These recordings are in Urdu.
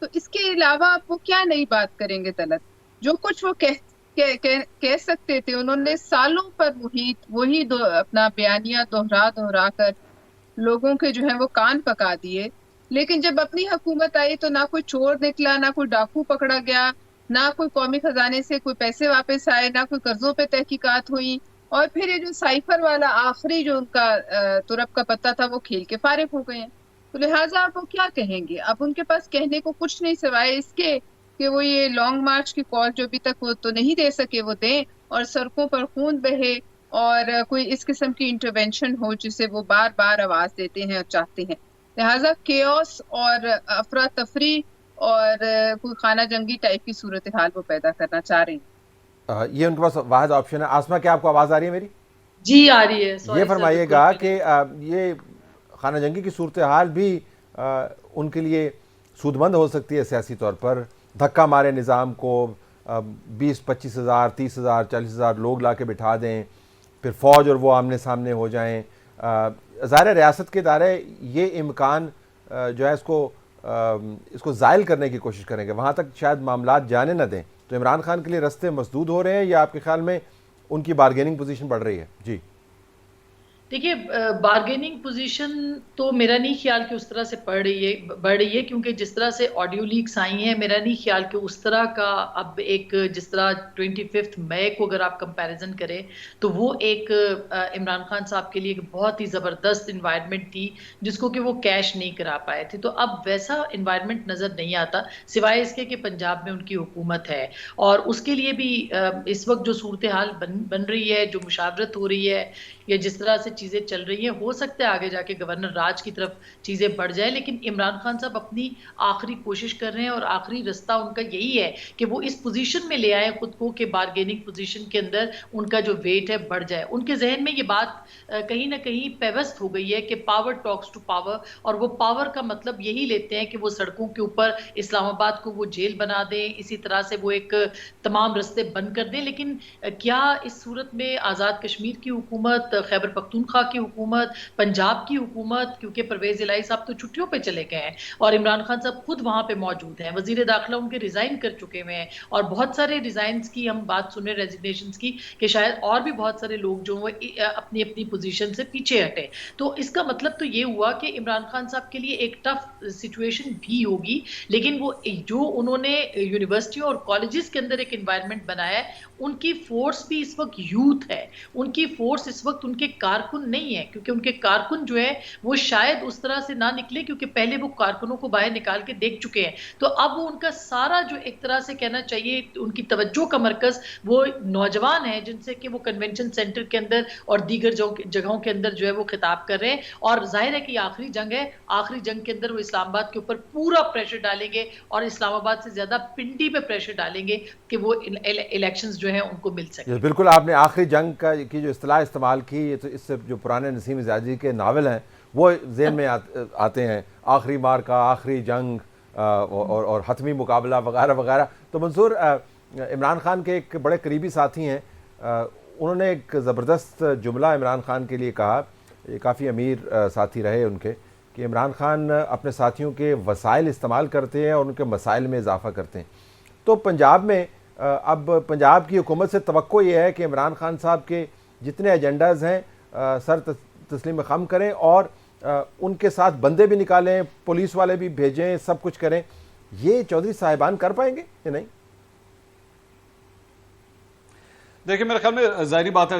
تو اس کے علاوہ آپ وہ کیا نئی بات کریں گے طلعت؟ جو کچھ وہ کہہ سکتے تھے انہوں نے سالوں پر وہی اپنا بیانیہ دوہرا کر لوگوں کے جو ہے وہ کان پکا دیے. لیکن جب اپنی حکومت آئی تو نہ کوئی چور نکلا، نہ کوئی ڈاکو پکڑا گیا، نہ کوئی قومی خزانے سے کوئی پیسے واپس آئے، نہ کوئی قرضوں پہ تحقیقات ہوئی. اور پھر یہ جو سائفر والا آخری جو ان کا ترپ کا پتہ تھا وہ کھیل کے فارغ ہو گئے ہیں. تو لہٰذا آپ وہ کیا کہیں گے؟ اب ان کے پاس کہنے کو کچھ نہیں سوائے اس کے کہ وہ یہ لانگ مارچ کی کال جو ابھی تک وہ تو نہیں دے سکے وہ دیں، اور سڑکوں پر خون بہے اور کوئی اس قسم کی انٹرونشن ہو جسے وہ بار بار آواز دیتے ہیں اور چاہتے ہیں. لہٰذا کیوس اور افراتفری اور کوئی خانہ جنگی ٹائپ کی صورتحال وہ پیدا کرنا چاہ رہے ہیں. یہ ان کے پاس واحد آپشن ہے. آسما، کیا آپ کو آواز آ رہی ہے میری؟ جی آ رہی ہے. یہ فرمائیے گا کہ یہ خانہ جنگی کی صورتحال بھی ان کے لیے سودمند ہو سکتی ہے سیاسی طور پر؟ دھکا مارے نظام کو، 20-25 ہزار 30 ہزار 40 ہزار لوگ لا کے بٹھا دیں، پھر فوج اور وہ آمنے سامنے ہو جائیں. ظاہر ریاست کے ادارے یہ امکان جو ہے اس کو زائل کرنے کی کوشش کریں گے، وہاں تک شاید معاملات جانے نہ دیں. تو عمران خان کے لیے رستے مسدود ہو رہے ہیں یا آپ کے خیال میں ان کی بارگیننگ پوزیشن بڑھ رہی ہے؟ جی دیکھیے، بارگیننگ پوزیشن تو میرا نہیں خیال کہ اس طرح سے بڑھ رہی ہے کیونکہ جس طرح سے آڈیو لیکس آئی ہیں، میرا نہیں خیال کہ اس طرح کا اب ایک جس طرح 25 مئی کو اگر آپ کمپیریزن کریں تو وہ ایک عمران خان صاحب کے لیے ایک بہت ہی زبردست انوائرمنٹ تھی جس کو کہ وہ کیش نہیں کرا پائے تھے. تو اب ویسا انوائرمنٹ نظر نہیں آتا سوائے اس کے کہ پنجاب میں ان کی حکومت ہے، اور اس کے لیے بھی اس وقت جو صورتحال بن رہی ہے، جو مشاورت ہو رہی ہے یا جس طرح سے چیزیں چل رہی ہیں، ہو سکتا ہے آگے جا کے گورنر راج کی طرف چیزیں بڑھ جائیں. لیکن عمران خان صاحب اپنی آخری کوشش کر رہے ہیں اور آخری رستہ ان کا یہی ہے کہ وہ اس پوزیشن میں لے آئیں خود کو کہ بارگیننگ پوزیشن کے اندر ان کا جو ویٹ ہے بڑھ جائے. ان کے ذہن میں یہ بات کہیں نہ کہیں پیوست ہو گئی ہے کہ پاور ٹاکس ٹو پاور، اور وہ پاور کا مطلب یہی لیتے ہیں کہ وہ سڑکوں کے اوپر اسلام آباد کو وہ جیل بنا دیں، اسی طرح سے وہ ایک تمام رستے بند کر دیں. لیکن کیا اس صورت میں آزاد کشمیر کی حکومت، خیبر پختونخوا کی حکومت، پنجاب کی حکومت، کیونکہ پرویز الہی صاحب تو چھٹیوں پہ چلے گئے ہیں اور عمران خان صاحب خود وہاں پہ موجود ہیں، وزیر داخلہ ان کے ریزائن کر چکے ہوئے ہیں، اور بہت سارے ریزائنز کی ہم بات سن رہے ہیں، ریزگنیشنز کی، کہ شاید اور بھی بہت سارے لوگ جو وہ اپنی اپنی پوزیشن سے پیچھے ہٹے. تو اس کا مطلب تو یہ ہوا کہ عمران خان صاحب کے لیے ایک ٹف سچویشن بھی ہوگی. لیکن وہ جو انہوں نے یونیورسٹیوں اور کالجز کے اندر ایک انوائرمنٹ بنایا ہے، ان کی فورس بھی اس وقت یوتھ ہے، ان کی فورس اس وقت ان کے کارکن نہیں ہے، کیونکہ ان کے کارکن جو ہے وہ شاید اس طرح سے نہ نکلے کیونکہ پہلے وہ کارکنوں کو باہر نکال کے دیکھ چکے ہیں. تو اب وہ ان کا سارا جو ایک طرح سے کہنا چاہیے ان کی توجہ کا مرکز وہ نوجوان ہیں جن سے کہ وہ کنونشن سینٹر کے اندر اور دیگر جگہوں کے اندر جو ہے وہ خطاب کر رہے ہیں. اور ظاہر ہے کہ یہ آخری جنگ ہے، آخری جنگ کے اندر وہ اسلام آباد کے اوپر پورا پریشر ڈالیں گے اور اسلام آباد سے زیادہ پنڈی پہ پریشر ڈالیں گے کہ وہ الیکشنز جو ہیں ان کو مل سکے. بالکل، آپ نے آخری جنگ کی جو اصطلاح استعمال کی، تو اس سے جو پرانے نسیم اعجازی کے ناول ہیں وہ ذہن میں آتے ہیں، آخری مارکا، آخری جنگ اور حتمی مقابلہ وغیرہ وغیرہ. تو منصور، عمران خان کے ایک بڑے قریبی ساتھی ہیں، انہوں نے ایک زبردست جملہ عمران خان کے لیے کہا، یہ کافی امیر ساتھی رہے ان کے، کہ عمران خان اپنے ساتھیوں کے وسائل استعمال کرتے ہیں اور ان کے مسائل میں اضافہ کرتے ہیں. تو پنجاب میں اب پنجاب کی حکومت سے توقع یہ ہے کہ عمران خان صاحب کے جتنے ایجنڈاز ہیں سر تسلیم خم کریں اور ان کے ساتھ بندے بھی نکالیں، پولیس والے بھی بھیجیں، سب کچھ کریں. یہ چودھری صاحبان کر پائیں گے یا نہیں؟ دیکھیں، میرے خیال میں ظاہری بات ہے،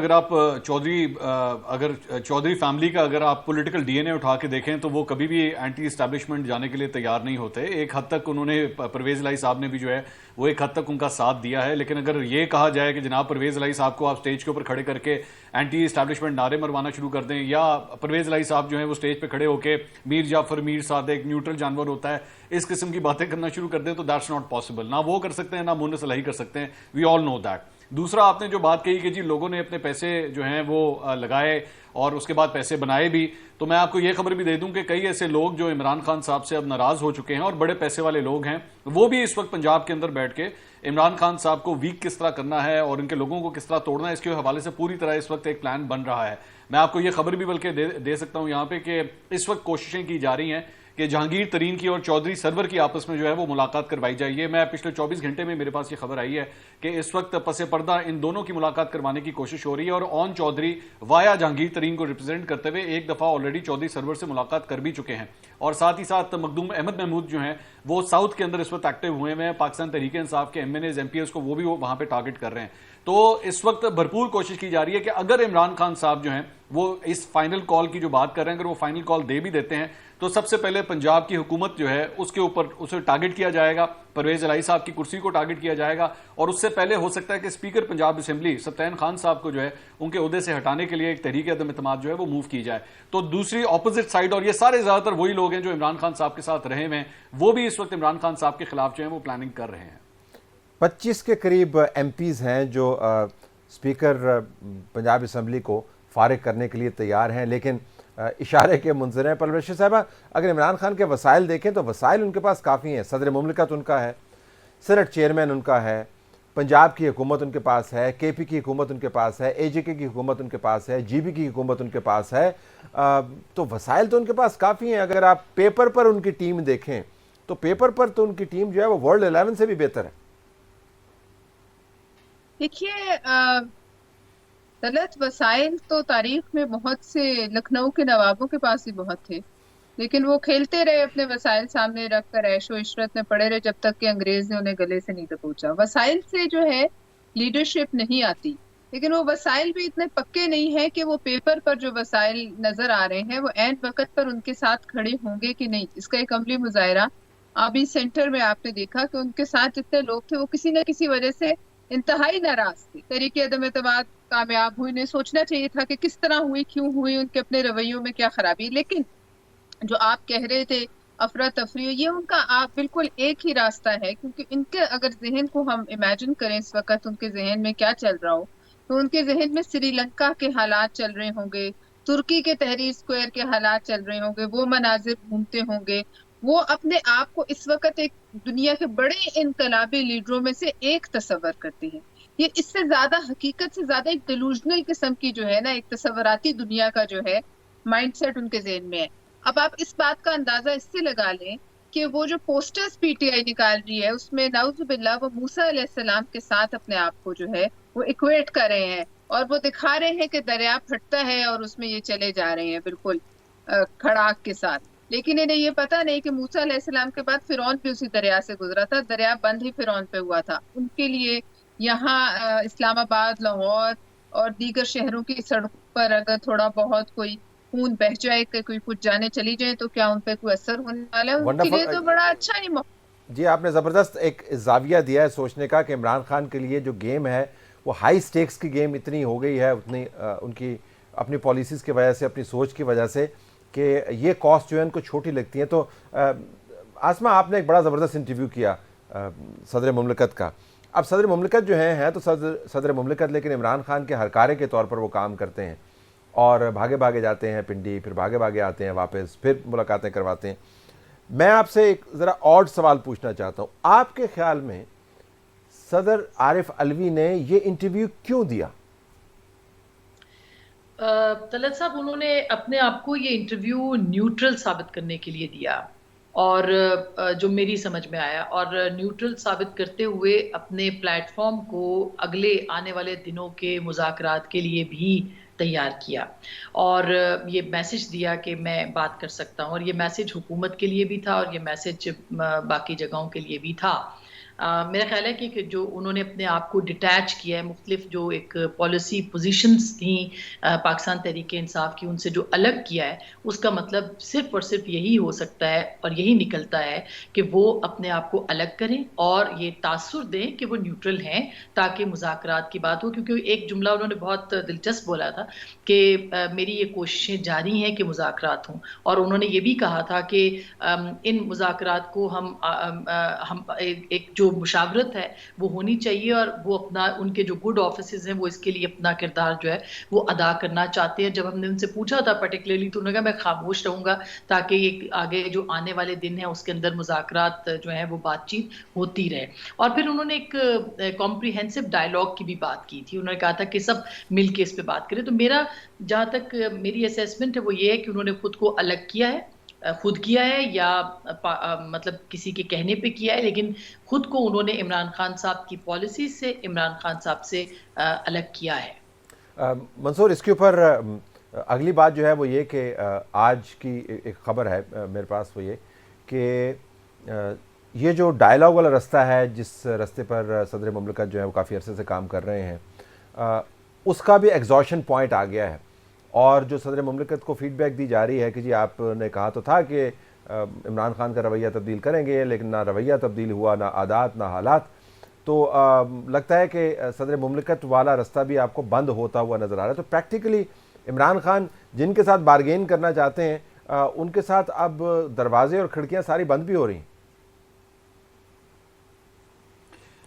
اگر چودھری فیملی کا اگر آپ پولیٹیکل ڈی این اے اٹھا کے دیکھیں تو وہ کبھی بھی اینٹی اسٹیبلشمنٹ جانے کے لیے تیار نہیں ہوتے. ایک حد تک انہوں نے، پرویز الہی صاحب نے بھی جو ہے وہ ایک حد تک ان کا ساتھ دیا ہے. لیکن اگر یہ کہا جائے کہ جناب پرویز الہی صاحب کو آپ سٹیج کے اوپر کھڑے کر کے اینٹی اسٹیبلشمنٹ نعرے مروانا شروع کر دیں، یا پرویز الہی صاحب جو ہیں وہ سٹیج پہ کھڑے ہو کے میر جعفر، میر صادق، نیوٹرل جانور ہوتا ہے، اس قسم کی باتیں کرنا شروع کر دیں تو دیٹس ناٹ پاسبل. نہ وہ کر سکتے ہیں، نہ مونس الہی کر سکتے ہیں. وی آل نو دیٹ. دوسرا، آپ نے جو بات کہی کہ جی لوگوں نے اپنے پیسے جو ہیں وہ لگائے اور اس کے بعد پیسے بنائے بھی، تو میں آپ کو یہ خبر بھی دے دوں کہ کئی ایسے لوگ جو عمران خان صاحب سے اب ناراض ہو چکے ہیں اور بڑے پیسے والے لوگ ہیں، وہ بھی اس وقت پنجاب کے اندر بیٹھ کے عمران خان صاحب کو ویک کس طرح کرنا ہے اور ان کے لوگوں کو کس طرح توڑنا ہے، اس کے حوالے سے پوری طرح اس وقت ایک پلان بن رہا ہے. میں آپ کو یہ خبر بھی بلکہ دے سکتا ہوں یہاں پہ کہ اس وقت کوششیں کی جا رہی ہیں کہ جہانگیر ترین کی اور چودھری سرور کی آپس میں جو ہے وہ ملاقات کروائی جائے. یہ میں پچھلے 24 گھنٹے میں میرے پاس یہ خبر آئی ہے کہ اس وقت پس پردہ ان دونوں کی ملاقات کروانے کی کوشش ہو رہی ہے, اور اون چودھری وایا جہانگیر ترین کو ریپرزینٹ کرتے ہوئے ایک دفعہ آلریڈی چودھری سرور سے ملاقات کر بھی چکے ہیں, اور ساتھ ہی ساتھ مخدوم احمد محمود جو ہیں وہ ساؤتھ کے اندر اس وقت ایکٹیو ہوئے ہیں, پاکستان تحریک انصاف کے MNAs MPs کو وہ بھی وہاں پہ ٹارگٹ کر رہے ہیں. تو اس وقت بھرپور کوشش کی جا رہی ہے کہ اگر عمران خان صاحب جو ہیں وہ اس فائنل کال کی جو بات کر رہے ہیں, اگر وہ فائنل کال دے بھی دیتے ہیں تو سب سے پہلے پنجاب کی حکومت جو ہے اس کے اوپر اسے ٹارگٹ کیا جائے گا, پرویز الہی صاحب کی کرسی کو ٹارگٹ کیا جائے گا, اور اس سے پہلے ہو سکتا ہے کہ اسپیکر پنجاب اسمبلی سبطین خان صاحب کو جو ہے ان کے عہدے سے ہٹانے کے لیے ایک تحریک عدم اعتماد جو ہے وہ موو کی جائے. تو دوسری اپوزٹ سائڈ, اور یہ سارے زیادہ تر وہی لوگ ہیں جو عمران خان صاحب کے ساتھ رہے ہوئے ہیں, وہ بھی اس وقت عمران خان صاحب کے خلاف جو ہیں وہ پلاننگ کر رہے ہیں. 25 کے قریب MPs ہیں جو اسپیکر پنجاب اسمبلی کو فارغ کرنے کے لیے تیار ہیں, لیکن اشارے کے منظر ہیں. پرویز بشیر صاحبہ, اگر عمران خان کے وسائل دیکھیں تو وسائل ان کے پاس کافی ہیں. صدر مملکت ان کا ہے, سینٹ چیئرمین ان کا ہے, پنجاب کی حکومت ان کے پاس ہے, KP کی حکومت ان کے پاس ہے, AJK کی حکومت ان کے پاس ہے, GB کی حکومت ان کے پاس ہے. تو وسائل تو ان کے پاس کافی ہیں. اگر آپ پیپر پر ان کی ٹیم دیکھیں تو پیپر پر تو ان کی ٹیم جو ہے وہ ورلڈ 11 سے بھی بہتر ہے. دیکھیے غلط وسائل تو تاریخ میں بہت سے لکھنؤ کے نوابوں کے پاس ہی بہت تھے, لیکن وہ کھیلتے رہے اپنے وسائل سامنے رکھ کر, عیش و عشرت میں پڑے رہے جب تک کہ انگریز نے انہیں گلے سے نہیں دبوچا. وسائل سے جو ہے لیڈرشپ نہیں آتی, لیکن وہ وسائل بھی اتنے پکے نہیں ہیں کہ وہ پیپر پر جو وسائل نظر آ رہے ہیں وہ عین وقت پر ان کے ساتھ کھڑے ہوں گے کہ نہیں. اس کا ایک عملی مظاہرہ ابھی سینٹر میں آپ نے دیکھا کہ ان کے ساتھ جتنے لوگ تھے وہ کسی نہ کسی وجہ سے انتہائی ناراض تھے. تحریک عدم اعتماد کامیاب ہوئی, انہیں سوچنا چاہیے تھا کہ کس طرح ہوئی, کیوں ہوئی, ان کے اپنے رویوں میں کیا خرابی. لیکن جو آپ کہہ رہے تھے افراتفری, یہ ان کا آپ بالکل ایک ہی راستہ ہے, کیونکہ ان کے اگر ذہن کو ہم امیجن کریں اس وقت ان کے ذہن میں کیا چل رہا ہو, تو ان کے ذہن میں سری لنکا کے حالات چل رہے ہوں گے, ترکی کے تحریر اسکوائر کے حالات چل رہے ہوں گے, وہ مناظر گھومتے ہوں گے. وہ اپنے آپ کو اس وقت ایک دنیا کے بڑے انقلابی لیڈروں میں سے ایک تصور کرتے ہیں. یہ اس سے زیادہ حقیقت سے زیادہ ایک ڈیلوژنل قسم کی جو ہے نا ایک تصوراتی دنیا کا جو ہے مائنڈ سیٹ ان کے ذہن میں ہے. اب آپ اس بات کا اندازہ اس سے لگا لیں کہ وہ جو پوسٹرز PTI نکال رہی ہے اس میں نعوذ باللہ وہ موسیٰ علیہ السلام کے ساتھ اپنے آپ کو جو ہے وہ ایکویٹ کر رہے ہیں, اور وہ دکھا رہے ہیں کہ دریا پھٹتا ہے اور اس میں یہ چلے جا رہے ہیں بالکل کھڑاک کے ساتھ. لیکن انہیں یہ پتا نہیں کہ موسیٰ علیہ السلام کے بعد فرعون بھی اسی دریا سے گزرا تھا, دریا بند ہی فرعون پہ ہوا تھا. ان کے لیے یہاں اسلام آباد, لاہور اور دیگر شہروں کی سڑکوں پر اگر تھوڑا بہت کوئی خون بہ جائے کہ کوئی کچھ جانے چلی جائیں تو کیا ان پہ کوئی اثر ہونے والا ہے؟ ان کے لیے تو بڑا اچھا ہی موقع. جی, آپ نے زبردست ایک زاویہ دیا ہے سوچنے کا کہ عمران خان کے لیے جو گیم ہے وہ ہائی سٹیکس کی گیم اتنی ہو گئی ہے, اتنی ان کی اپنی پالیسیز کی وجہ سے, اپنی سوچ کی وجہ سے, کہ یہ کاسٹ جو ہے ان کو چھوٹی لگتی ہیں. تو آسما, آپ نے ایک بڑا زبردست انٹرویو کیا صدر مملکت کا. اب صدر مملکت جو ہیں تو صدر مملکت, لیکن عمران خان کے ہرکارے کے طور پر وہ کام کرتے ہیں, اور بھاگے بھاگے جاتے ہیں پنڈی, پھر بھاگے بھاگے آتے ہیں واپس, پھر ملاقاتیں کرواتے ہیں. میں آپ سے ایک ذرا آڈ سوال پوچھنا چاہتا ہوں, آپ کے خیال میں صدر عارف علوی نے یہ انٹرویو کیوں دیا؟ طلعت صاحب, انہوں نے اپنے آپ کو یہ انٹرویو نیوٹرل ثابت کرنے کے لیے دیا, اور جو میری سمجھ میں آیا, اور نیوٹرل ثابت کرتے ہوئے اپنے پلیٹ فارم کو اگلے آنے والے دنوں کے مذاکرات کے لیے بھی تیار کیا, اور یہ میسج دیا کہ میں بات کر سکتا ہوں. اور یہ میسج حکومت کے لیے بھی تھا, اور یہ میسج باقی جگہوں کے لیے بھی تھا. میرا خیال ہے کہ جو انہوں نے اپنے آپ کو ڈیٹیچ کیا ہے, مختلف جو ایک پالیسی پوزیشنز تھیں پاکستان تحریک انصاف کی, ان سے جو الگ کیا ہے, اس کا مطلب صرف اور صرف یہی ہو سکتا ہے اور یہی نکلتا ہے کہ وہ اپنے آپ کو الگ کریں اور یہ تاثر دیں کہ وہ نیوٹرل ہیں, تاکہ مذاکرات کی بات ہو. کیونکہ ایک جملہ انہوں نے بہت دلچسپ بولا تھا کہ میری یہ کوششیں جاری ہیں کہ مذاکرات ہوں, اور انہوں نے یہ بھی کہا تھا کہ ان مذاکرات کو ہم ایک جو مشاورت ہے وہ ہونی چاہیے, اور وہ اپنا ان کے جو گڈ آفیسز ہیں وہ اس کے لیے اپنا کردار جو ہے وہ ادا کرنا چاہتے ہیں. جب ہم نے ان سے پوچھا تھا پرٹیکولرلی, تو انہوں نے کہا میں خاموش رہوں گا تاکہ یہ آگے جو آنے والے دن ہیں اس کے اندر مذاکرات جو ہیں وہ بات چیت ہوتی رہے. اور پھر انہوں نے ایک کمپریہنسو ڈائلاگ کی بھی بات کی تھی, انہوں نے کہا تھا کہ سب مل کے اس پہ بات کریں. تو میرا جہاں تک میری اسیسمنٹ ہے وہ یہ ہے کہ انہوں نے خود کو الگ کیا ہے, خود کیا ہے یا مطلب کسی کے کہنے پہ کیا ہے، لیکن خود کو انہوں نے عمران خان صاحب کی پالیسی سے، عمران خان صاحب سے الگ کیا ہے۔ منصور، اس کے اوپر اگلی بات جو ہے وہ یہ کہ آج کی ایک خبر ہے میرے پاس، وہ یہ کہ یہ جو ڈائلاگ والا رستہ ہے جس رستے پر صدر مملکت جو ہے وہ کافی عرصے سے کام کر رہے ہیں، اس کا بھی ایگزاشن پوائنٹ آ گیا ہے، اور جو صدر مملکت کو فیڈ بیک دی جا رہی ہے کہ جی آپ نے کہا تو تھا کہ عمران خان کا رویہ تبدیل کریں گے، لیکن نہ رویہ تبدیل ہوا، نہ عادات، نہ حالات، تو لگتا ہے کہ صدر مملکت والا رستہ بھی آپ کو بند ہوتا ہوا نظر آ رہا ہے۔ تو پریکٹیکلی عمران خان جن کے ساتھ بارگین کرنا چاہتے ہیں ان کے ساتھ اب دروازے اور کھڑکیاں ساری بند بھی ہو رہی ہیں۔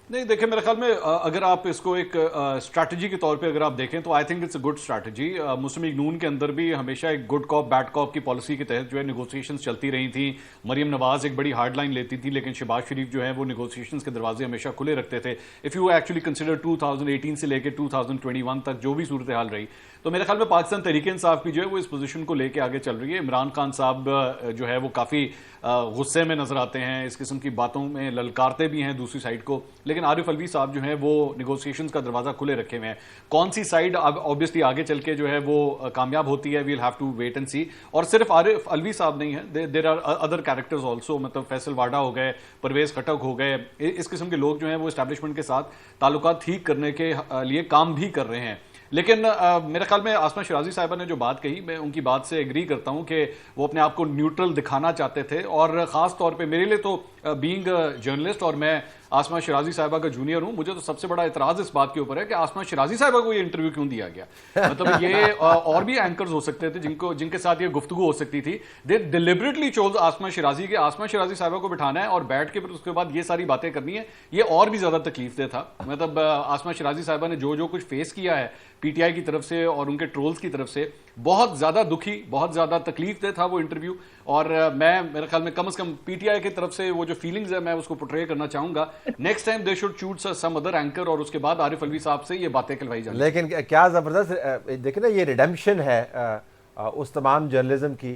نہیں دیکھیں، میرے خیال میں اگر آپ اس کو ایک اسٹریٹجی کے طور پہ اگر آپ دیکھیں تو I think it's a good strategy. Muslim League نون کے اندر بھی ہمیشہ ایک گڈ کاپ بیڈ کاپ کی پالیسی کے تحت جو ہے نیگوسیشنز چلتی رہی تھیں۔ مریم نواز ایک بڑی ہارڈ لائن لیتی تھی، لیکن شہباز شریف جو ہے وہ نیگوسیشنز کے دروازے ہمیشہ کھلے رکھتے تھے۔ اف یو ایکچولی کنسیڈر 2018 سے لے کے 2021 تک جو بھی صورتحال رہی، تو میرے خیال میں پاکستان تحریک انصاف بھی جو ہے وہ اس پوزیشن کو لے کے آگے چل رہی ہے۔ عمران خان صاحب جو ہے وہ کافی غصے میں نظر آتے ہیں، اس قسم کی باتوں میں للکارتے بھی ہیں دوسری سائڈ کو، لیکن عارف الوی صاحب جو ہیں وہ نیگوسیشنز کا دروازہ کھلے رکھے ہوئے ہیں۔ کون سی سائڈ اب آبویسلی آگے چل کے جو ہے وہ کامیاب ہوتی ہے، we'll have to wait and see. اور صرف عارف الوی صاحب نہیں ہے، there are other characters also, مطلب فیصل واڈا ہو گئے، پرویز خٹک ہو گئے، اس قسم کے لوگ جو ہیں وہ اسٹیبلشمنٹ کے ساتھ تعلقات ٹھیک کرنے کے لیے کام بھی کر رہے ہیں۔ لیکن میرے خیال میں آسمہ شرازی صاحبہ نے جو بات کہی، میں ان کی بات سے ایگری کرتا ہوں کہ وہ اپنے آپ کو نیوٹرل دکھانا چاہتے تھے، اور خاص طور پہ میرے لیے تو بینگ جرنلسٹ اور میں آسمہ شرازی صاحبہ کا جونیئر ہوں، مجھے تو سب سے بڑا اعتراض اس بات کے اوپر ہے کہ آسمہ شرازی صاحبہ کو یہ انٹرویو کیوں دیا گیا؟ مطلب یہ اور بھی اینکرز ہو سکتے تھے جن کے ساتھ یہ گفتگو ہو سکتی تھی۔ دے ڈیلیبریٹلی چوز آسمہ شرازی کے آسمہ شرازی صاحبہ کو بٹھانا ہے اور بیٹھ کے پھر اس کے بعد یہ ساری باتیں کرنی ہے، یہ اور بھی زیادہ تکلیف دہ تھا۔ مطلب آسمہ شرازی صاحبہ نے جو کچھ فیس کیا ہے پی ٹی آئی کی طرف سے اور ان کے ٹرولز کی طرف سے، بہت زیادہ دکھی، بہت زیادہ تکلیف دہ تھا وہ انٹرویو، اور میں میرے خیال میں کم از کم پی ٹی آئی کی طرف سے وہ جو فیلنگز ہے میں اس کو پورٹرے کرنا چاہوں گا۔ Next time they should choose some other anchor, اور اس کے بعد عارف الوی صاحب سے یہ باتیں کہلوائی جائیں۔ لیکن کیا زبردست دیکھیں نا، یہ ریڈیمپشن ہے اس تمام جرنلزم کی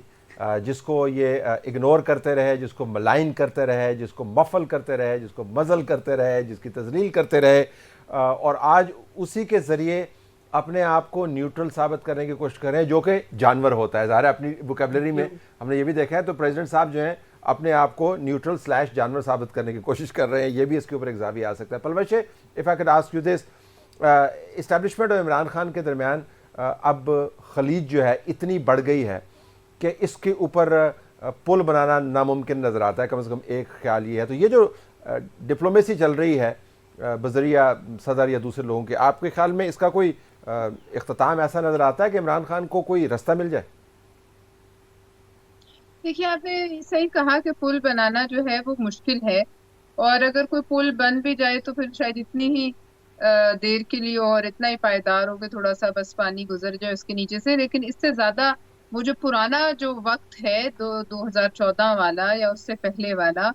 جس کو یہ اگنور کرتے رہے، جس کو ملائن کرتے رہے، جس کو مفل کرتے رہے، جس کو مزل کرتے رہے، جس کی تذلیل کرتے رہے، اور آج اسی کے ذریعے اپنے آپ کو نیوٹرل ثابت کرنے کی کوشش کریں، جو کہ جانور ہوتا ہے۔ ظاہر ہے اپنی ووکیبلری میں ہم نے یہ بھی دیکھا ہے، تو پریزیڈنٹ صاحب جو ہیں اپنے آپ کو نیوٹرل / جانور ثابت کرنے کی کوشش کر رہے ہیں، یہ بھی اس کے اوپر ایک زاویہ آ سکتا ہے۔ Palwasha, if I could ask you this, establishment اور عمران خان کے درمیان اب خلیج جو ہے اتنی بڑھ گئی ہے کہ اس کے اوپر پل بنانا ناممکن نظر آتا ہے، کم از کم ایک خیال یہ ہے۔ تو یہ جو ڈپلومیسی چل رہی ہے بذریعہ صدر یا دوسرے لوگوں کے، آپ کے خیال میں اس کا کوئی اختتام ایسا نظر آتا ہے کہ عمران خان کو کوئی رستہ مل جائے؟ دیکھیے، آپ نے صحیح کہا کہ پل بنانا جو ہے وہ مشکل ہے، اور اگر کوئی پل بن بھی جائے تو پھر شاید اتنی ہی دیر کے لیے اور اتنا ہی پائیدار ہو کہ تھوڑا سا بس پانی گزر جائے اس کے نیچے سے، لیکن اس سے زیادہ وہ جو پرانا جو وقت ہے 2014 والا یا اس سے پہلے والا،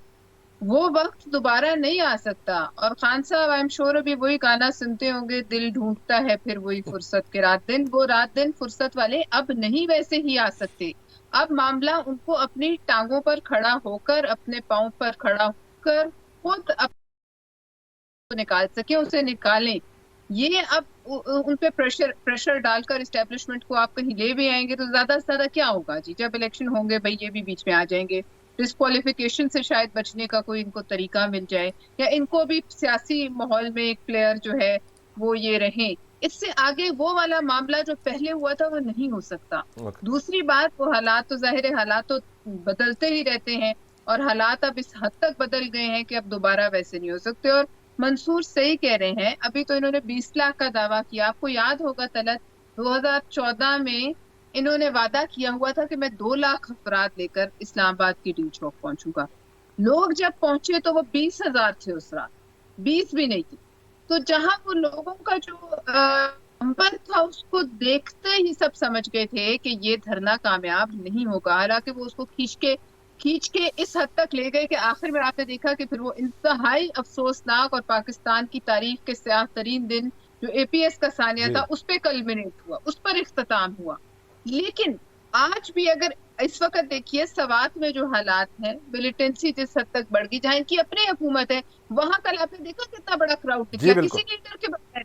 وہ وقت دوبارہ نہیں آ سکتا۔ اور خان صاحب آئی ایم شور ابھی وہی گانا سنتے ہوں گے، دل ڈھونڈتا ہے پھر وہی فرصت کے رات دن، وہ رات دن فرصت والے اب نہیں ویسے ہی آ سکتے۔ اب معاملہ ان کو اپنی ٹانگوں پر کھڑا ہو کر، اپنے پاؤں پر کھڑا ہو کر خود نکال سکے، اسے نکالیں۔ یہ اب ان پہ پریشر ڈال کر اسٹیبلشمنٹ کو آپ کہیں لے بھی آئیں گے تو زیادہ سے زیادہ کیا ہوگا جی؟ جب الیکشن ہوں گے بھائی یہ بھی بیچ میں آ جائیں گے، ڈسکوالیفیکیشن سے شاید بچنے کا کوئی ان کو طریقہ مل جائے، یا ان کو بھی سیاسی ماحول میں ایک پلیئر جو ہے وہ یہ رہیں۔ اس سے آگے وہ والا معاملہ جو پہلے ہوا تھا وہ نہیں ہو سکتا۔ دوسری بات، وہ حالات تو ظاہر ہے، حالات تو بدلتے ہی رہتے ہیں، اور حالات اب اس حد تک بدل گئے ہیں کہ اب دوبارہ ویسے نہیں ہو سکتے۔ اور منصور صحیح کہہ رہے ہیں، ابھی تو انہوں نے 20 لاکھ کا دعویٰ کیا۔ آپ کو یاد ہوگا طلعت، 2014 میں انہوں نے وعدہ کیا ہوا تھا کہ میں 2 لاکھ افراد لے کر اسلام آباد کی ڈی چوک پہنچوں گا۔ لوگ جب پہنچے تو وہ 20,000 تھے اس رات، 20 بھی نہیں تھی۔ تو جہاں وہ لوگوں کا جو نمبر تھا اس کو دیکھتے ہی سب سمجھ گئے تھے کہ یہ دھرنا کامیاب نہیں ہوگا، حالانکہ وہ اس کو کھینچ کے اس حد تک لے گئے کہ آخر میں آپ نے دیکھا کہ پھر وہ انتہائی افسوسناک اور پاکستان کی تاریخ کے سیاہ ترین دن جو اے پی ایس کا ثانیہ تھا اس پہ کلمنیٹ ہوا، اس پر اختتام ہوا۔ لیکن آج بھی اگر اس وقت دیکھیے سوات میں جو حالات ہیں، ملیٹنسی جس حد تک بڑھ گئی، جہاں ان کی اپنی حکومت ہے، وہاں کل آپ نے دیکھا کتنا بڑا کراؤڈ جی نکلا، بالکل. کسی لیڈر کے بغیر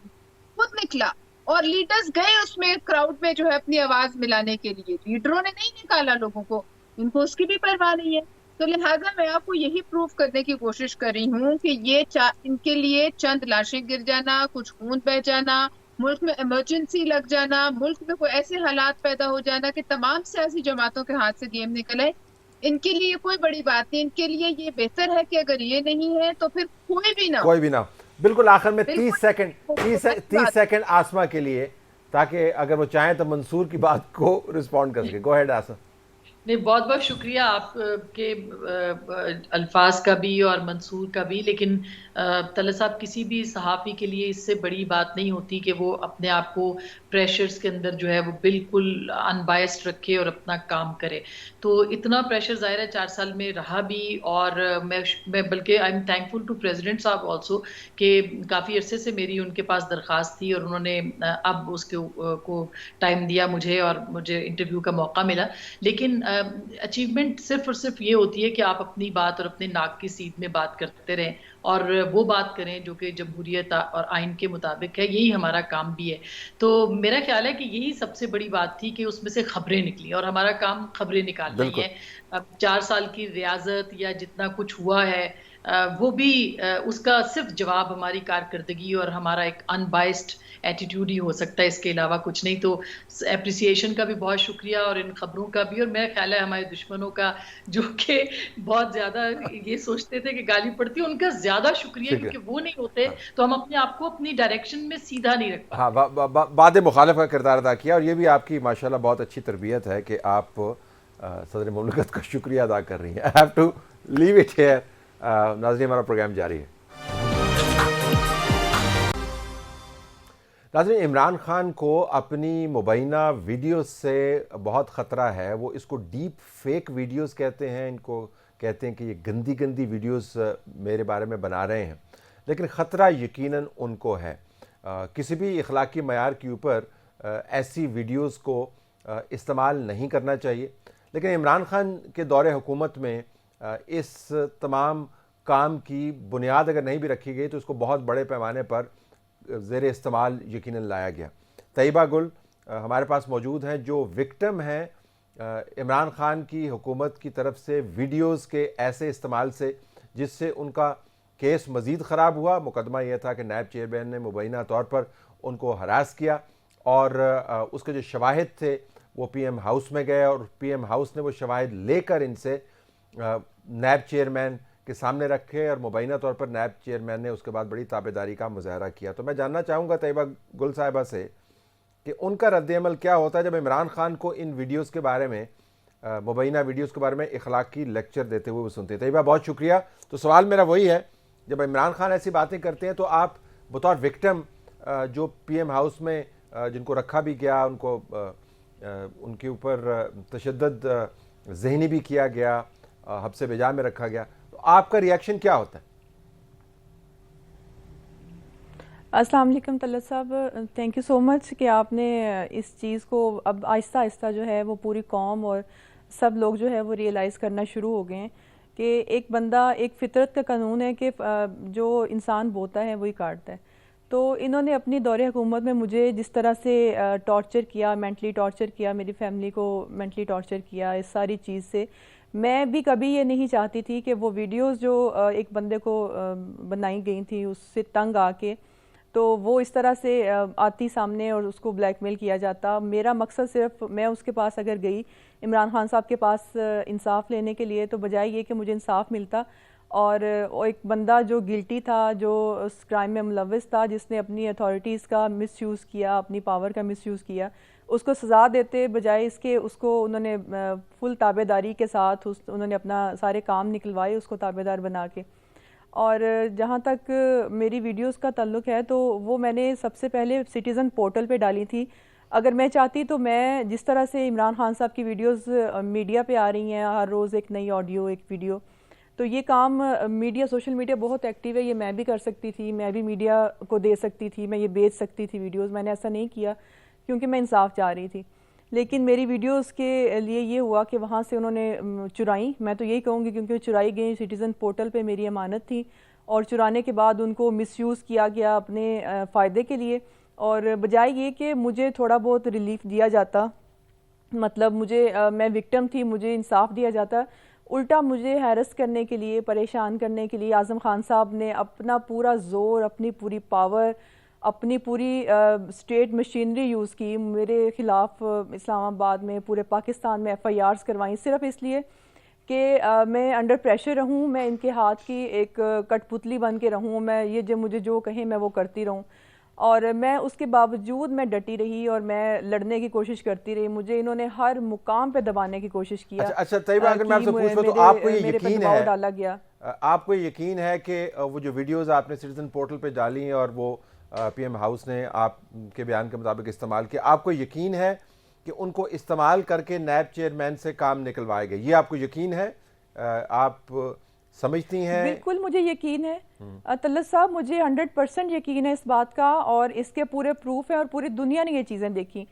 خود نکلا، اور لیڈرز گئے اس میں کراؤڈ میں جو ہے اپنی آواز ملانے کے لیے، لیڈروں نے نہیں نکالا لوگوں کو، ان کو اس کی بھی پرواہ نہیں ہے. تو لہٰذا میں آپ کو یہی پروف کرنے کی کوشش کر رہی ہوں کہ یہ ان کے لیے چند لاشیں گر جانا، کچھ خون بہ جانا، ملک میں ایمرجنسی لگ جانا، ملک میں کوئی ایسے حالات پیدا ہو جانا کہ تمام سیاسی جماعتوں کے ہاتھ سے گیم نکلے، ان کے لیے کوئی بڑی بات نہیں. ان کے لیے یہ بہتر ہے کہ اگر یہ نہیں ہے تو پھر کوئی بھی نہ ہو. کوئی بھی نہ. بالکل آخر میں بالکل 30 سیکنڈ آسما کے لیے، تاکہ اگر وہ چاہیں تو منصور کی بات کو رسپونڈ کر سکے. گو ہیڈ آسما. نہیں، بہت بہت شکریہ آپ کے الفاظ کا بھی اور منصور کا بھی، لیکن طلعت صاحب کسی بھی صحافی کے لیے اس سے بڑی بات نہیں ہوتی کہ وہ اپنے آپ کو پریشرز کے اندر جو ہے وہ بالکل ان بائسڈ رکھے اور اپنا کام کرے. تو اتنا پریشر ظاہر ہے 4 سال میں رہا بھی، اور میں بلکہ I am thankful to president صاحب آلسو کہ کافی عرصے سے میری ان کے پاس درخواست تھی اور انہوں نے اب اس کو ٹائم دیا مجھے، اور مجھے انٹرویو کا موقع ملا. لیکن اچیومنٹ صرف اور صرف یہ ہوتی ہے کہ آپ اپنی بات اور اپنے ناک کی سیدھ میں بات کرتے رہیں، اور وہ بات کریں جو کہ جمہوریت اور آئین کے مطابق ہے. یہی ہمارا کام بھی ہے. تو میرا خیال ہے کہ یہی سب سے بڑی بات تھی کہ اس میں سے خبریں نکلی، اور ہمارا کام خبریں نکالنا ہی بالکل. ہے. اب 4 سال کی ریاضت یا جتنا کچھ ہوا ہے وہ بھی اس کا صرف جواب ہماری کارکردگی اور ہمارا ایک ان بائسڈ ایٹیٹیوڈ ہی ہو سکتا ہے، اس کے علاوہ کچھ نہیں. تو اپریسیشن کا بھی بہت شکریہ، اور ان خبروں کا بھی. اور میرا خیال ہے ہمارے دشمنوں کا جو کہ بہت زیادہ یہ سوچتے تھے کہ گالی پڑتی ہے، ان کا زیادہ شکریہ، کیونکہ وہ نہیں ہوتے تو ہم اپنے آپ کو اپنی ڈائریکشن میں سیدھا نہیں رکھ پاتے. ہاں، باد مخالف کا کردار ادا کیا، اور یہ بھی آپ کی ماشاءاللہ بہت اچھی تربیت ہے کہ آپ صدر مملکت کا شکریہ ادا کر رہی ہیں. I have to leave it here. ناظرین ہمارا پروگرام جاری ہے. ناظرین، عمران خان کو اپنی مبینہ ویڈیوز سے بہت خطرہ ہے. وہ اس کو ڈیپ فیک ویڈیوز کہتے ہیں، ان کو کہتے ہیں کہ یہ گندی گندی ویڈیوز میرے بارے میں بنا رہے ہیں. لیکن خطرہ یقیناً ان کو ہے. کسی بھی اخلاقی معیار کے اوپر ایسی ویڈیوز کو استعمال نہیں کرنا چاہیے. لیکن عمران خان کے دور حکومت میں اس تمام کام کی بنیاد اگر نہیں بھی رکھی گئی تو اس کو بہت بڑے پیمانے پر زیر استعمال یقیناً لایا گیا. طیبہ گل ہمارے پاس موجود ہیں جو وکٹم ہیں عمران خان کی حکومت کی طرف سے ویڈیوز کے ایسے استعمال سے، جس سے ان کا کیس مزید خراب ہوا. مقدمہ یہ تھا کہ نائب چیئرمین نے مبینہ طور پر ان کو ہراس کیا، اور اس کے جو شواہد تھے وہ پی ایم ہاؤس میں گئے، اور پی ایم ہاؤس نے وہ شواہد لے کر ان سے نائب چیئرمین کے سامنے رکھے، اور مبینہ طور پر نائب چیئرمین نے اس کے بعد بڑی تابعداری کا مظاہرہ کیا. تو میں جاننا چاہوں گا طیبہ گل صاحبہ سے کہ ان کا رد عمل کیا ہوتا ہے جب عمران خان کو ان ویڈیوز کے بارے میں، مبینہ ویڈیوز کے بارے میں اخلاقی لیکچر دیتے ہوئے وہ سنتے ہیں. طیبہ بہت شکریہ. تو سوال میرا وہی ہے، جب عمران خان ایسی باتیں کرتے ہیں تو آپ بطور وکٹم جو پی ایم ہاؤس میں جن کو رکھا بھی گیا، ان کے اوپر تشدد ذہنی بھی کیا گیا، حبس بجا میں رکھا گیا، تو آپ کا ریاکشن کیا ہوتا ہے؟ السلام علیکم طلعت صاحب، تھینک یو سو مچ کہ آپ نے اس چیز کو اب آہستہ آہستہ جو ہے وہ پوری قوم اور سب لوگ جو ہے وہ ریئلائز کرنا شروع ہو گئے ہیں کہ ایک بندہ، ایک فطرت کا قانون ہے کہ جو انسان بوتا ہے وہی کاٹتا ہے. تو انہوں نے اپنی دور حکومت میں مجھے جس طرح سے ٹارچر کیا، مینٹلی ٹارچر کیا، میری فیملی کو مینٹلی ٹارچر کیا، اس ساری چیز سے میں بھی کبھی یہ نہیں چاہتی تھی کہ وہ ویڈیوز جو ایک بندے کو بنائی گئی تھیں اس سے تنگ آ کے تو وہ اس طرح سے آتی سامنے اور اس کو بلیک میل کیا جاتا. میرا مقصد صرف، میں اس کے پاس اگر گئی عمران خان صاحب کے پاس انصاف لینے کے لیے، تو بجائے یہ کہ مجھے انصاف ملتا، اور ایک بندہ جو گلٹی تھا، جو اس کرائم میں ملوث تھا، جس نے اپنی اتھارٹیز کا مس یوز کیا، اپنی پاور کا مس یوز کیا، اس کو سزا دیتے بجائے اس کے اس کو انہوں نے فل تابع داری کے ساتھ انہوں نے اپنا سارے کام نکلوائے اس کو تابع دار بنا کے. اور جہاں تک میری ویڈیوز کا تعلق ہے تو وہ میں نے سب سے پہلے سٹیزن پورٹل پہ ڈالی تھی. اگر میں چاہتی تو میں جس طرح سے عمران خان صاحب کی ویڈیوز میڈیا پہ آ رہی ہیں، ہر روز ایک نئی آڈیو، ایک ویڈیو، تو یہ کام میڈیا، سوشل میڈیا بہت ایکٹیو ہے، یہ میں بھی کر سکتی تھی، میں بھی میڈیا کو دے سکتی تھی، میں یہ بیچ سکتی تھی ویڈیوز. میں نے ایسا نہیں کیا کیونکہ میں انصاف چاہ رہی تھی. لیکن میری ویڈیوز کے لیے یہ ہوا کہ وہاں سے انہوں نے چرائیں. میں تو یہی کہوں گی کیونکہ چرائی گئی سٹیزن پورٹل پہ میری امانت تھی, اور چرانے کے بعد ان کو مس یوز کیا گیا اپنے فائدے کے لیے. اور بجائے یہ کہ مجھے تھوڑا بہت ریلیف دیا جاتا, مطلب میں وکٹم تھی, مجھے انصاف دیا جاتا, الٹا مجھے ہیرس کرنے کے لیے, پریشان کرنے کے لیے اعظم خان صاحب نے اپنا پورا زور, اپنی پوری پاور, اپنی پوری اسٹیٹ مشینری یوز کی. میرے خلاف اسلام آباد میں, پورے پاکستان میں FIRs کروائیں, صرف اس لیے کہ میں انڈر پریشر رہوں, میں ان کے ہاتھ کی ایک کٹ پتلی بن کے رہوں, میں یہ مجھے جو کہیں میں وہ کرتی رہوں. اور میں اس کے باوجود میں ڈٹی رہی اور میں لڑنے کی کوشش کرتی رہی. مجھے انہوں نے ہر مقام پہ دبانے کی کوشش کیا. اچھا طیبہ, اگر میں آپ سے پوچھوں تو آپ کو یہ یقین ہے, ڈالا گیا, آپ کو یقین ہے کہ وہ جو ویڈیوز آپ نے سٹیزن پورٹل پہ ڈالی ہیں اور وہ PM ہاؤس نے آپ کے بیان کے مطابق استعمال کیا, آپ کو یقین ہے کہ ان کو استعمال کر کے نیب چیئرمین سے کام نکلوائے گئے؟ یہ آپ کو یقین ہے؟ آپ سمجھتی ہیں؟ بالکل مجھے یقین ہے طلعت صاحب, مجھے 100% یقین ہے اس بات کا, اور اس کے پورے پروف ہیں اور پوری دنیا نے یہ چیزیں دیکھی.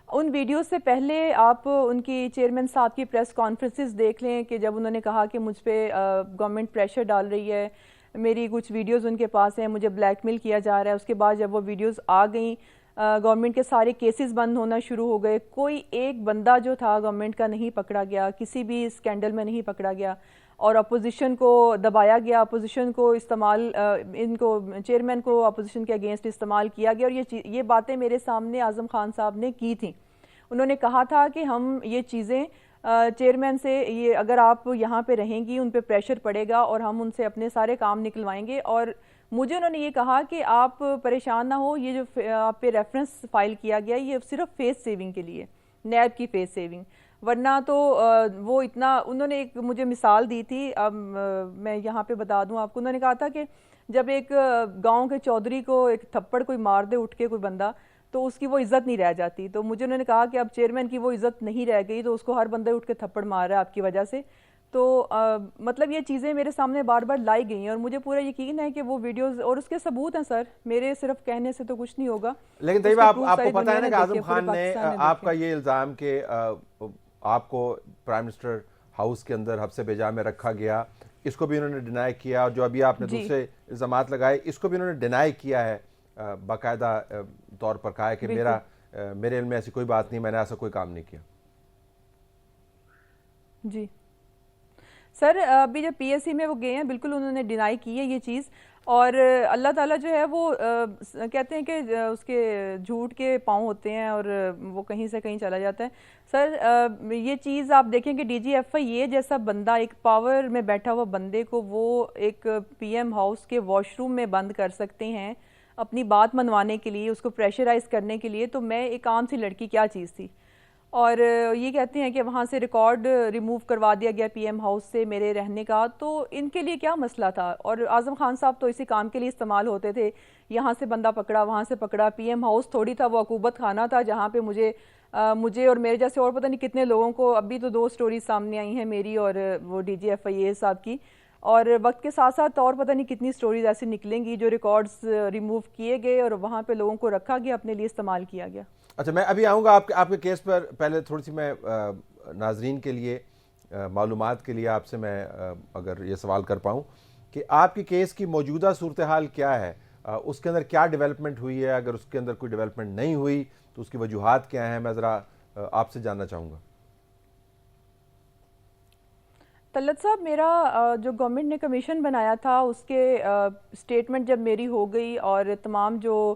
ان ویڈیوز سے پہلے آپ ان کی چیئرمین صاحب کی پریس کانفرنسز دیکھ لیں کہ جب انہوں نے کہا کہ مجھ پہ گورنمنٹ پریشر ڈال رہی ہے, میری کچھ ویڈیوز ان کے پاس ہیں, مجھے بلیک میل کیا جا رہا ہے. اس کے بعد جب وہ ویڈیوز آ گئیں, گورنمنٹ کے سارے کیسز بند ہونا شروع ہو گئے, کوئی ایک بندہ جو تھا گورنمنٹ کا نہیں پکڑا گیا, کسی بھی اسکینڈل میں نہیں پکڑا گیا, اور اپوزیشن کو دبایا گیا, اپوزیشن کو استعمال, ان کو چیئرمین کو اپوزیشن کے اگینسٹ استعمال کیا گیا. اور یہ باتیں میرے سامنے اعظم خان صاحب نے کی تھیں. انہوں نے کہا تھا کہ ہم یہ چیزیں چیئرمین سے, یہ اگر آپ یہاں پہ رہیں گی ان پہ پریشر پڑے گا اور ہم ان سے اپنے سارے کام نکلوائیں گے. اور مجھے انہوں نے یہ کہا کہ آپ پریشان نہ ہو, یہ جو آپ پہ ریفرنس فائل کیا گیا یہ صرف فیس سیونگ کے لیے, نیب کی فیس سیونگ, ورنہ تو وہ اتنا, انہوں نے ایک مجھے مثال دی تھی, اب میں یہاں پہ بتا دوں آپ کو. انہوں نے کہا تھا کہ جب ایک گاؤں کے چودھری کو ایک تھپڑ کوئی مار دے اٹھ کے کوئی بندہ, تو اس کی وہ عزت نہیں رہ جاتی. تو مجھے انہوں نے کہا کہ اب چیئرمین کی وہ عزت نہیں رہ گئی, تو اس کو ہر بندہ اٹھ کے تھپڑ مار رہا ہے آپ کی وجہ سے. تو مطلب یہ چیزیں میرے سامنے بار بار لائی گئی ہیں, اور مجھے پورا یقین ہے کہ وہ ویڈیوز, اور اس کے ثبوت ہیں سر, میرے صرف کہنے سے تو کچھ نہیں ہوگا. لیکن طیبہ آپ کو پتہ ہے نا کہ اعظم خان نے آپ کا یہ الزام کہ آپ کو پرائم منسٹر ہاؤس کے اندر حبس بجا میں رکھا گیا, اس کو بھی انہوں نے ڈینائی کیا, اور جو ابھی آپ نے دوسرے الزامات لگائے اس کو بھی انہوں نے ڈینائی کیا ہے, باقاعدہ طور پر کہا ہے کہ میرے علم میں ایسی کوئی بات نہیں, میں نے ایسا کوئی کام نہیں کیا. جی سر, ابھی جب PSC میں وہ گئے ہیں بالکل انہوں نے ڈینائی کی ہے یہ چیز, اور اللہ تعالیٰ جو ہے وہ کہتے ہیں کہ اس کے جھوٹ کے پاؤں ہوتے ہیں اور وہ کہیں سے کہیں چلا جاتا ہے. سر یہ چیز آپ دیکھیں کہ DGFI جیسا بندہ, ایک پاور میں بیٹھا ہوا بندے کو وہ ایک PM ہاؤس کے واش روم میں بند کر سکتے ہیں اپنی بات منوانے کے لیے, اس کو پریشرائز کرنے کے لیے. تو میں ایک عام سی لڑکی کیا چیز تھی, اور یہ کہتے ہیں کہ وہاں سے ریکارڈ ریموو کروا دیا گیا PM ہاؤس سے میرے رہنے کا. تو ان کے لیے کیا مسئلہ تھا, اور اعظم خان صاحب تو اسی کام کے لیے استعمال ہوتے تھے, یہاں سے بندہ پکڑا وہاں سے پکڑا. PM ہاؤس تھوڑی تھا, وہ عقوبت خانہ تھا جہاں پہ مجھے اور میرے جیسے اور پتہ نہیں کتنے لوگوں کو, ابھی تو 2 سٹوریز سامنے آئی ہیں میری اور وہ DGFI صاحب کی, اور وقت کے ساتھ ساتھ اور پتہ نہیں کتنی سٹوریز ایسی نکلیں گی جو ریکارڈز ریموو کیے گئے اور وہاں پہ لوگوں کو رکھا گیا, اپنے لیے استعمال کیا گیا. اچھا, میں ابھی آؤں گا آپ کے کیس پر. پہلے تھوڑی سی میں ناظرین کے لیے معلومات کے لیے آپ سے میں اگر یہ سوال کر پاؤں کہ آپ کی کیس کی موجودہ صورتحال کیا ہے, اس کے اندر کیا ڈیولپمنٹ ہوئی ہے, اگر اس کے اندر کوئی ڈیولپمنٹ نہیں ہوئی تو اس کی وجوہات کیا ہیں, میں ذرا آپ سے جاننا چاہوں گا. طلعت صاحب, میرا جو گورنمنٹ نے کمیشن بنایا تھا اس کے سٹیٹمنٹ جب میری ہو گئی اور تمام جو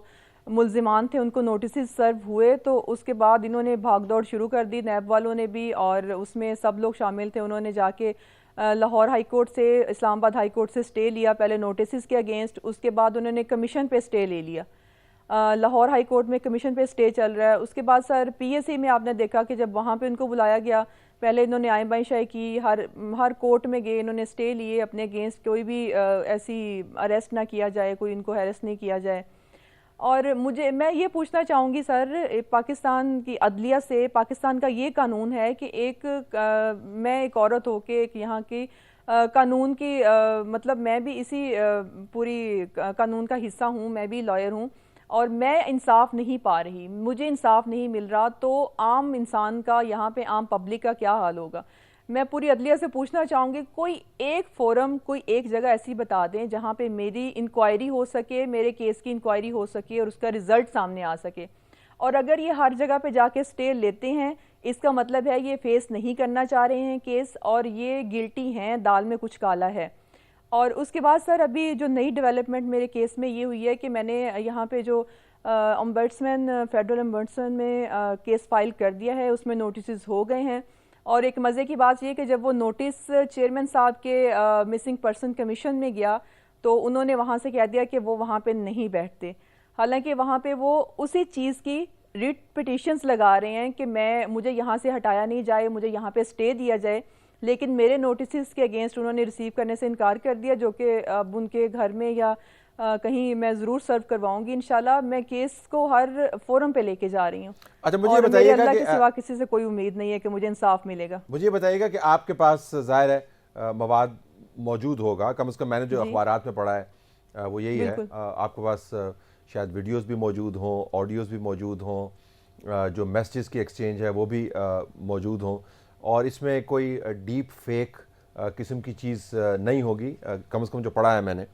ملزمان تھے ان کو نوٹسز سرو ہوئے, تو اس کے بعد انہوں نے بھاگ دوڑ شروع کر دی, نیب والوں نے بھی, اور اس میں سب لوگ شامل تھے. انہوں نے جا کے لاہور ہائی کورٹ سے, اسلام آباد ہائی کورٹ سے سٹے لیا, پہلے نوٹسز کے اگینسٹ, اس کے بعد انہوں نے کمیشن پہ سٹے لے لیا. لاہور ہائی کورٹ میں کمیشن پہ سٹے چل رہا ہے. اس کے بعد سر PSC میں آپ نے دیکھا کہ جب وہاں پہ ان کو بلایا گیا, پہلے انہوں نے آئیں بائیں شائیں کی, ہر کورٹ میں گئے, انہوں نے سٹے لیے, اپنے اگینسٹ کوئی بھی ایسی اریسٹ نہ کیا جائے, کوئی ان کو ہیرس نہیں کیا جائے. اور میں یہ پوچھنا چاہوں گی سر, پاکستان کی عدلیہ سے, پاکستان کا یہ قانون ہے کہ میں ایک عورت ہو کے ایک یہاں کی قانون کی, مطلب میں بھی اسی پوری قانون کا حصہ ہوں, میں بھی لائر ہوں, اور میں انصاف نہیں پا رہی, مجھے انصاف نہیں مل رہا, تو عام انسان کا, یہاں پہ عام پبلک کا کیا حال ہوگا. میں پوری عدلیہ سے پوچھنا چاہوں گی کوئی ایک فورم, کوئی ایک جگہ ایسی بتا دیں جہاں پہ میری انکوائری ہو سکے, میرے کیس کی انکوائری ہو سکے اور اس کا رزلٹ سامنے آ سکے. اور اگر یہ ہر جگہ پہ جا کے سٹے لیتے ہیں, اس کا مطلب ہے یہ فیس نہیں کرنا چاہ رہے ہیں کیس, اور یہ گلٹی ہیں, دال میں کچھ کالا ہے. اور اس کے بعد سر ابھی جو نئی ڈیولپمنٹ میرے کیس میں یہ ہوئی ہے کہ میں نے یہاں پہ جو امبڈسمین, فیڈرل امبڈسمین میں کیس فائل کر دیا ہے, اس میں نوٹسز ہو گئے ہیں. اور ایک مزے کی بات یہ کہ جب وہ نوٹس چیئرمین صاحب کے مسنگ پرسن کمیشن میں گیا تو انہوں نے وہاں سے کہہ دیا کہ وہ وہاں پہ نہیں بیٹھتے, حالانکہ وہاں پہ وہ اسی چیز کی ریٹ پٹیشنز لگا رہے ہیں کہ مجھے یہاں سے ہٹایا نہیں جائے, مجھے یہاں پہ سٹے دیا جائے. لیکن میرے نوٹسز کے اگینسٹ انہوں نے ریسیو کرنے سے انکار کر دیا, جو کہ اب ان کے گھر میں یا کہیں میں ضرور سرو کرواؤں گی انشاءاللہ. میں کیس کو ہر فورم پہ لے کے جا رہی ہوں. اچھا مجھے اور بتائیے میرے گا اللہ کہ کے سوا کسی سے کوئی امید نہیں ہے کہ مجھے انصاف ملے گا. مجھے بتائیے گا کہ آپ کے پاس ظاہر ہے مواد موجود ہوگا, کم از کم میں نے جو اخبارات میں پڑھا ہے وہ یہی ہے, آپ کے پاس شاید ویڈیوز بھی موجود ہوں, آڈیوز بھی موجود ہوں, جو میسیجز کی ایکسچینج ہے وہ بھی موجود ہوں, اور اس میں کوئی ڈیپ فیک قسم کی چیز نہیں ہوگی, کم از کم جو پڑھا ہے میں نے.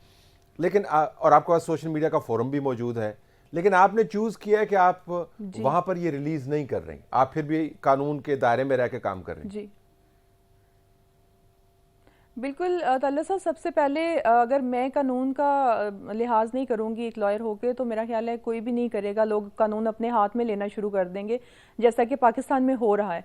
لیکن اور آپ کے پاس سوشل میڈیا کا فورم بھی موجود ہے, لیکن آپ نے چوز کیا ہے کہ آپ وہاں پر یہ ریلیز نہیں کر رہی, آپ پھر بھی قانون کے دائرے میں رہ کے کام کر رہی ہیں. جی بالکل طلعت صاحب, سب سے پہلے اگر میں قانون کا لحاظ نہیں کروں گی ایک لائر ہو کے, تو میرا خیال ہے کوئی بھی نہیں کرے گا. لوگ قانون اپنے ہاتھ میں لینا شروع کر دیں گے جیسا کہ پاکستان میں ہو رہا ہے.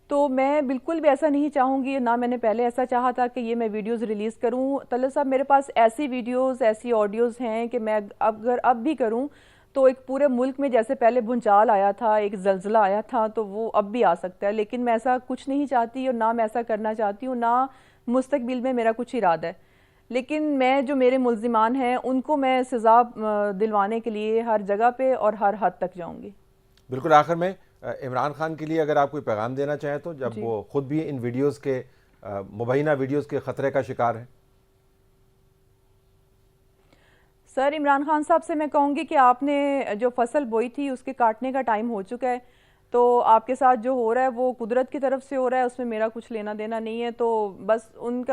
تو میں بالکل بھی ایسا نہیں چاہوں گی, نہ میں نے پہلے ایسا چاہا تھا کہ یہ میں ویڈیوز ریلیز کروں. طلعت صاحب میرے پاس ایسی ویڈیوز, ایسی آڈیوز ہیں کہ میں اگر اب بھی کروں تو ایک پورے ملک میں جیسے پہلے بھونچال آیا تھا, ایک زلزلہ آیا تھا, تو وہ اب بھی آ سکتا ہے. لیکن میں ایسا کچھ نہیں چاہتی, اور نہ میں ایسا کرنا چاہتی ہوں, نہ مستقبل میں میرا کچھ ارادہ ہے. لیکن میں جو میرے ملزمان ہیں ان کو میں سزا دلوانے کے لیے ہر جگہ پہ اور ہر حد تک جاؤں گی. بالکل. آخر میں عمران خان کے لیے اگر آپ کوئی پیغام دینا چاہیں تو, جب وہ خود بھی ان ویڈیوز کے مبینہ ویڈیوز کے خطرے کا شکار ہیں. سر عمران خان صاحب سے میں کہوں گی کہ آپ نے جو فصل بوئی تھی اس کے کاٹنے کا ٹائم ہو چکا ہے. تو آپ کے ساتھ جو ہو رہا ہے وہ قدرت کی طرف سے ہو رہا ہے, اس میں میرا کچھ لینا دینا نہیں ہے. تو بس ان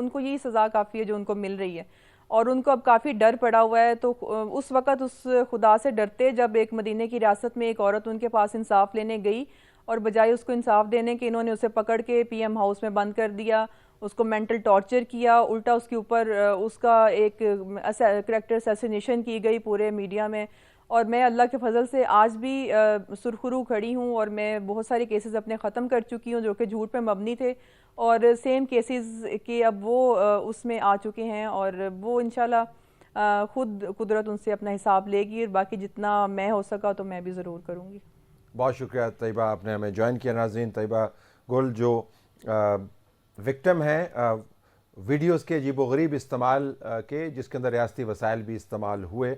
کو یہی سزا کافی ہے جو ان کو مل رہی ہے, اور ان کو اب کافی ڈر پڑا ہوا ہے. تو اس وقت اس خدا سے ڈرتے جب ایک مدینے کی ریاست میں ایک عورت ان کے پاس انصاف لینے گئی, اور بجائے اس کو انصاف دینے کے انہوں نے اسے پکڑ کے پی ایم ہاؤس میں بند کر دیا, اس کو مینٹل ٹارچر کیا, الٹا اس کے اوپر اس کا ایک کریکٹر اسیسینیشن کی گئی پورے میڈیا میں. اور میں اللہ کے فضل سے آج بھی سرخرو کھڑی ہوں, اور میں بہت سارے کیسز اپنے ختم کر چکی ہوں جو کہ جھوٹ پہ مبنی تھے, اور سیم کیسز کے اب وہ اس میں آ چکے ہیں, اور وہ انشاءاللہ خود قدرت ان سے اپنا حساب لے گی. اور باقی جتنا میں ہو سکا تو میں بھی ضرور کروں گی. بہت شکریہ طیبہ, آپ نے ہمیں جوائن کیا. ناظرین, طیبہ گل جو وکٹم ہیں ویڈیوز کے عجیب و غریب استعمال کے, جس کے اندر ریاستی وسائل بھی استعمال ہوئے,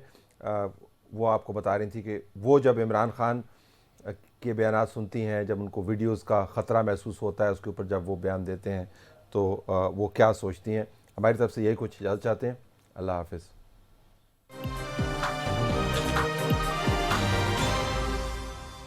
وہ آپ کو بتا رہی تھی کہ وہ جب عمران خان کے بیانات سنتی ہیں, جب ان کو ویڈیوز کا خطرہ محسوس ہوتا ہے اس کے اوپر جب وہ بیان دیتے ہیں, تو وہ کیا سوچتی ہیں. ہماری طرف سے یہی کچھ اجازت چاہتے ہیں. اللہ حافظ.